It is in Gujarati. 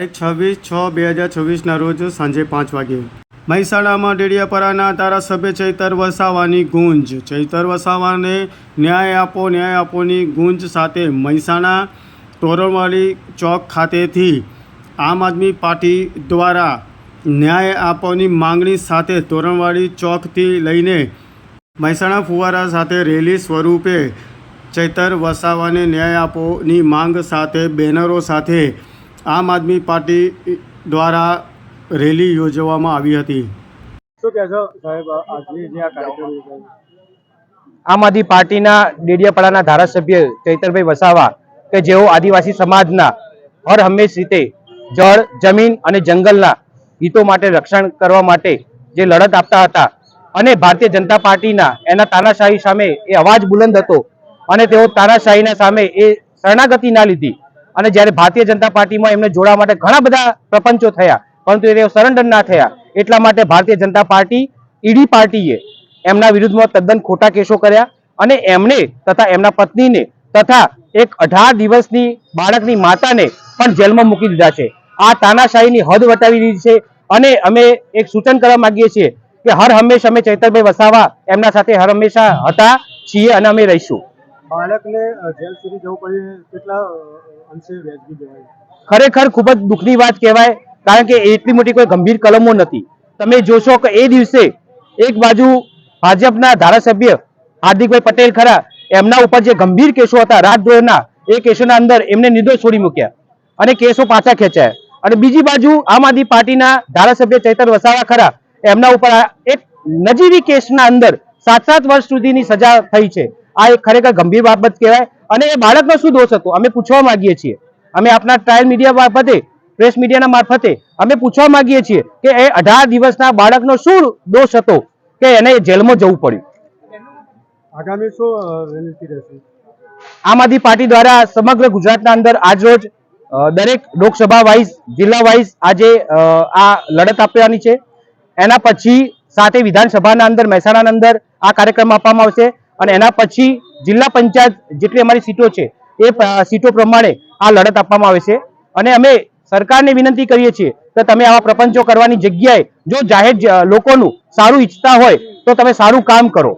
26/6/2024 રોજ સાંજે 5 વાગે મહેસાણામાં ડેડિયાપાડાના ધારાસભ્ય ચૈતર વસાવાની ગુંજ. ચૈતર વસાવાને ન્યાય આપોની ગુંજ સાથે મહેસાણા તોરણવાડી ચોક ખાતેથી આમ આદમી પાર્ટી દ્વારા ન્યાય આપોની માંગણી સાથે તોરણવાડી ચોકથી લઈને મહેસાણા ફુવારા સાથે રેલી સ્વરૂપે ચૈતર વસાવાને ન્યાય આપોની માંગ સાથે બેનરો સાથે આમ આદમી પાર્ટી દ્વારા રેલી યોજવામાં આવી હતી. શું કહેશો સાહેબ, આજે જે આ કાર્યક્રમ? આમ આદમી પાર્ટીના ડેડિયાપાડાના ધારાસભ્ય ચૈતરભાઈ વસાવા કે જેઓ આદિવાસી સમાજના હર હંમેશ રીતે જળ, જમીન અને જંગલના હિતો માટે રક્ષણ કરવા માટે જે લડત આપતા હતા અને ભારતીય જનતા પાર્ટીના એના તાનાશાહી સામે એ અવાજ બુલંદ હતો અને તેઓ તાનાશાહીના સામે એ શરણાગતિ ના લીધી અને જ્યારે ભારતીય જનતા પાર્ટીમાં એમને જોડવા માટે ઘણા બધા પ્રપંચો થયા પરંતુ તેઓ સરેન્ડર ના થયા. એટલા માટે ભારતીય જનતા પાર્ટી ઈડી પાર્ટીએ એમના વિરુદ્ધમાં તદ્દન ખોટા કેસો કર્યા અને એમણે તથા એમના પત્નીને તથા એક 18 દિવસની બાળકની માતાને પણ જેલમાં મૂકી દીધા છે. આ તાનાશાહીની હદ વટાવી દીધી છે અને અમે એક સૂચન કરવા માંગીએ છીએ કે હર હંમેશા અમે ચૈતરભાઈ વસાવા એમના સાથે હર હંમેશા હતા, છીએ અને અમે રહીશું. બાળકને જેલ સુધી જવું પડે, કેટલા અંશે વ્યાજબી કહેવાય? ખરેખર ખૂબ જ દુઃખની વાત કહેવાય, કારણ કે એટલી મોટી કોઈ ગંભીર કલમો નથી. તમે જોશો કે એ દિવસે એક બાજુ ભાજપના ધારાસભ્ય હાર્દિકભાઈ પટેલ ખરા, એમના ઉપર જે ગંભીર કેસો હતા રાજદ્રોહના, એ કેસોના અંદર એમને નિર્દોષ છોડી મૂક્યા અને કેસો પાછા ખેંચાયા. અને બીજી બાજુ આમ આદમી પાર્ટીના ધારાસભ્ય ચૈતર વસાવા ખરા, એમના ઉપર એક નજીવી કેસના અંદર 7 વર્ષ સુધીની સજા થઈ છે. આ એક ખરેખર ગંભીર બાબત કહેવાય. અને એ બાળકનો શું દોષ હતો અમે પૂછવા માંગીએ છીએ. અમે આપણા ટ્રાયલ મીડિયા મારફતે, પ્રેસ મીડિયાના મારફતે અમે પૂછવા માંગીએ છીએ કે એ 18 દિવસના બાળકનો શું દોષ હતો કે એને જેલમાં જવું પડ્યું. આગામી શું રણનીતિ રહેશે? આમ આદમી પાર્ટી દ્વારા સમગ્ર ગુજરાતના અંદર આજરોજ દરેક લોકસભા વાઇઝ, જિલ્લા વાઇઝ આજે આ લડત આપવાની છે. એના પછી સાથે વિધાનસભાના અંદર મહેસાણાના અંદર આ કાર્યક્રમ આપવામાં આવશે અને એના પછી જિલ્લા પંચાયત જેટલી અમારી સીટો છે એ સીટો પ્રમાણે આ લડત આપવામાં આવે છે. અને અમે સરકારને વિનંતી કરીએ છીએ કે તમે આવા પ્રપંચો કરવાની જગ્યાએ જો જાહેર લોકોનું સારું ઈચ્છતા હોય તો તમે સારું કામ કરો.